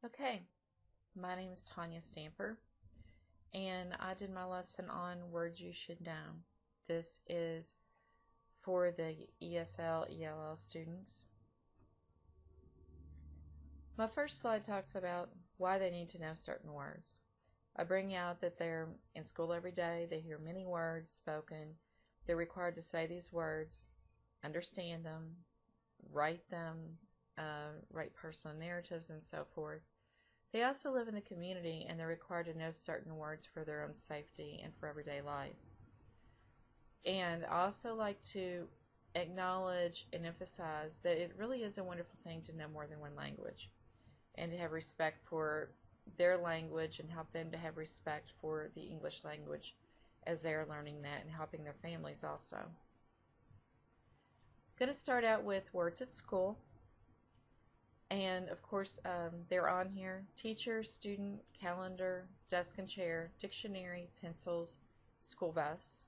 Okay, my name is Tanya Stamper, and I did my lesson on words you should know. This is for the ESL-ELL students. My first slide talks about why they need to know certain words. I bring out that they're in school every day, they hear many words spoken, they're required to say these words, understand them, write personal narratives, and so forth. They also live in the community and they're required to know certain words for their own safety and for everyday life. And I also like to acknowledge and emphasize that it really is a wonderful thing to know more than one language and to have respect for their language and help them to have respect for the English language as they're learning that and helping their families also. I'm going to start out with words at school. And of course, they're on here: teacher, student, calendar, desk and chair, dictionary, pencils, school bus.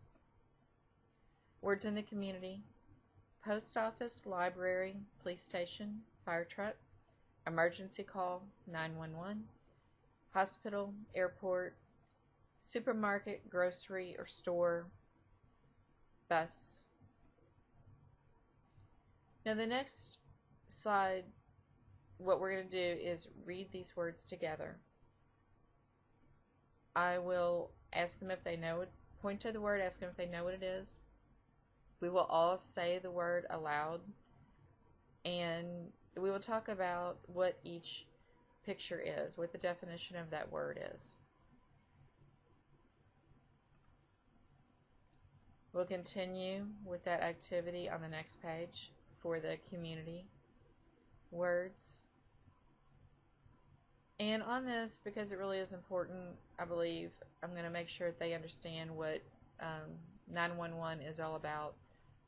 Words in the community: post office, library, police station, fire truck, emergency call, 911, hospital, airport, supermarket, grocery or store, bus. Now the next slide, what we're going to do is read these words together. I will ask them if they know it, point to the word, ask them if they know what it is. We will all say the word aloud, and we will talk about what each picture is, what the definition of that word is. We'll continue with that activity on the next page for the community words. And on this, because it really is important, I believe I'm going to make sure that they understand what 911 is all about.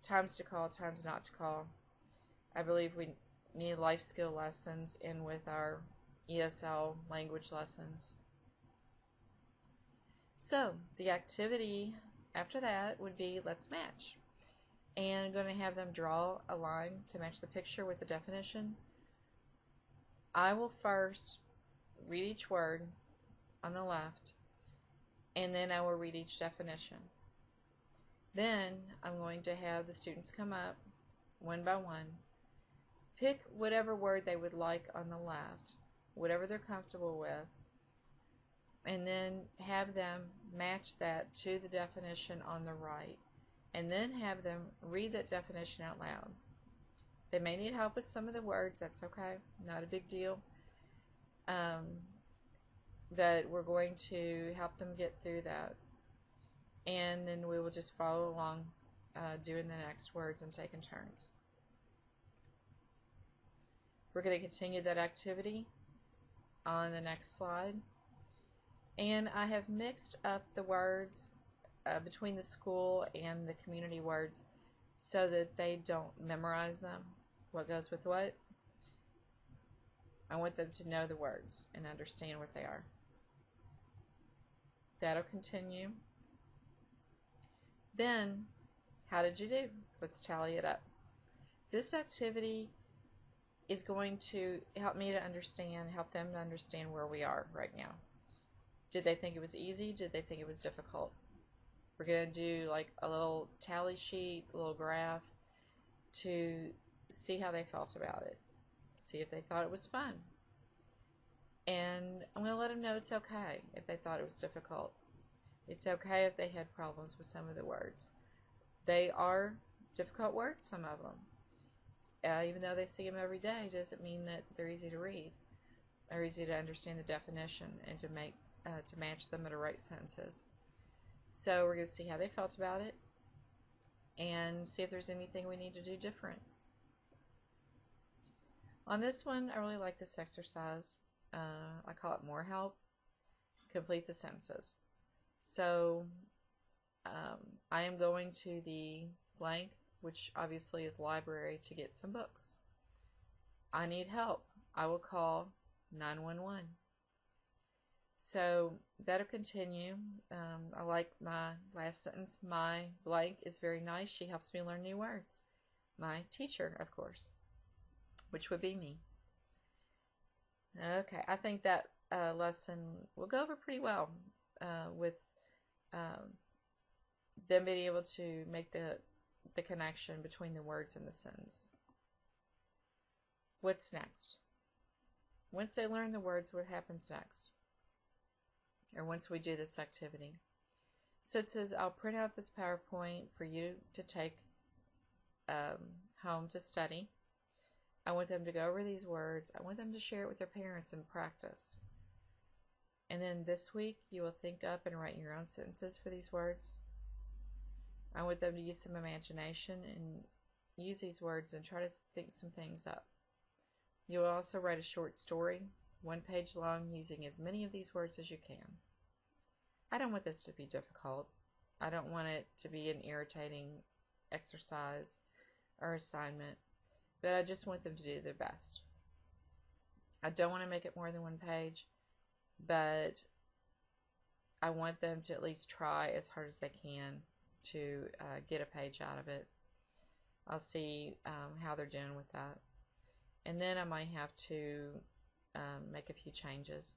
Times to call, times not to call. I believe we need life skill lessons in with our ESL language lessons. So the activity after that would be let's match. And I'm going to have them draw a line to match the picture with the definition. I will first read each word on the left, and then I will read each definition. Then I'm going to have the students come up one by one, pick whatever word they would like on the left, whatever they're comfortable with, and then have them match that to the definition on the right, and then have them read that definition out loud. They may need help with some of the words, that's okay, not a big deal. But we're going to help them get through that, and then we will just follow along doing the next words and taking turns. We're going to continue that activity on the next slide, and I have mixed up the words between the school and the community words so that they don't memorize them, what goes with what. I want them to know the words and understand what they are. That'll continue. Then, how did you do? Let's tally it up. This activity is going to help me to understand, help them to understand where we are right now. Did they think it was easy? Did they think it was difficult? We're going to do like a little tally sheet, a little graph to see how they felt about it. See if they thought it was fun. And I'm going to let them know it's okay if they thought it was difficult. It's okay if they had problems with some of the words. They are difficult words, some of them. Even though they see them every day, doesn't mean that they're easy to read or easy to understand the definition and to match them into right sentences. So we're going to see how they felt about it and see if there's anything we need to do different. On this one, I really like this exercise. I call it more help. Complete the sentences. So I am going to the blank, which obviously is library, to get some books. I need help. I will call 911. So that'll continue. I like my last sentence. My blank is very nice. She helps me learn new words. My teacher, of course, which would be me. Okay, I think that lesson will go over pretty well with um, them being able to make the connection between the words in the sentence. What's next? Once they learn the words, what happens next? Or once we do this activity. So it says, I'll print out this PowerPoint for you to take home to study. I want them to go over these words. I want them to share it with their parents and practice. And then this week, you will think up and write your own sentences for these words. I want them to use some imagination and use these words and try to think some things up. You will also write a short story, 1 page long, using as many of these words as you can. I don't want this to be difficult. I don't want it to be an irritating exercise or assignment, but I just want them to do their best. I don't want to make it more than 1 page, but I want them to at least try as hard as they can to get a page out of it. I'll see how they're doing with that. And then I might have to make a few changes.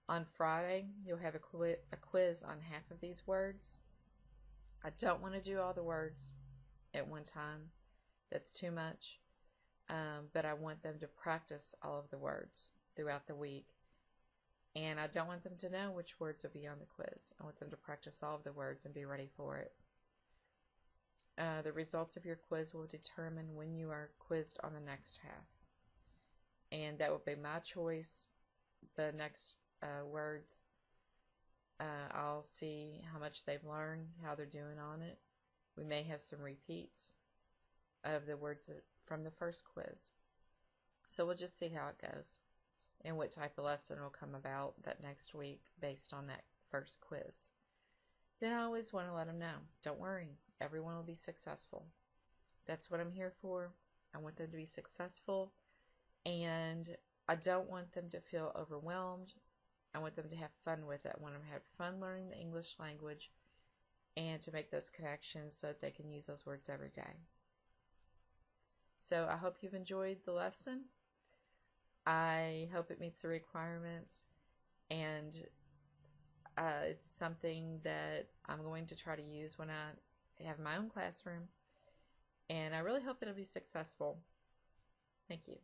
On Friday, you'll have a quiz on half of these words. I don't want to do all the words at one time. That's too much. But I want them to practice all of the words throughout the week. And I don't want them to know which words will be on the quiz. I want them to practice all of the words and be ready for it. The results of your quiz will determine when you are quizzed on the next half. And that will be my choice. The next words, I'll see how much they've learned, how they're doing on it. We may have some repeats of the words from the first quiz. So we'll just see how it goes and what type of lesson will come about that next week based on that first quiz. Then I always want to let them know, don't worry, everyone will be successful. That's what I'm here for. I want them to be successful, and I don't want them to feel overwhelmed. I want them to have fun with it. I want them to have fun learning the English language and to make those connections so that they can use those words every day. So I hope you've enjoyed the lesson. I hope it meets the requirements, and it's something that I'm going to try to use when I have my own classroom, and I really hope it'll be successful. Thank you.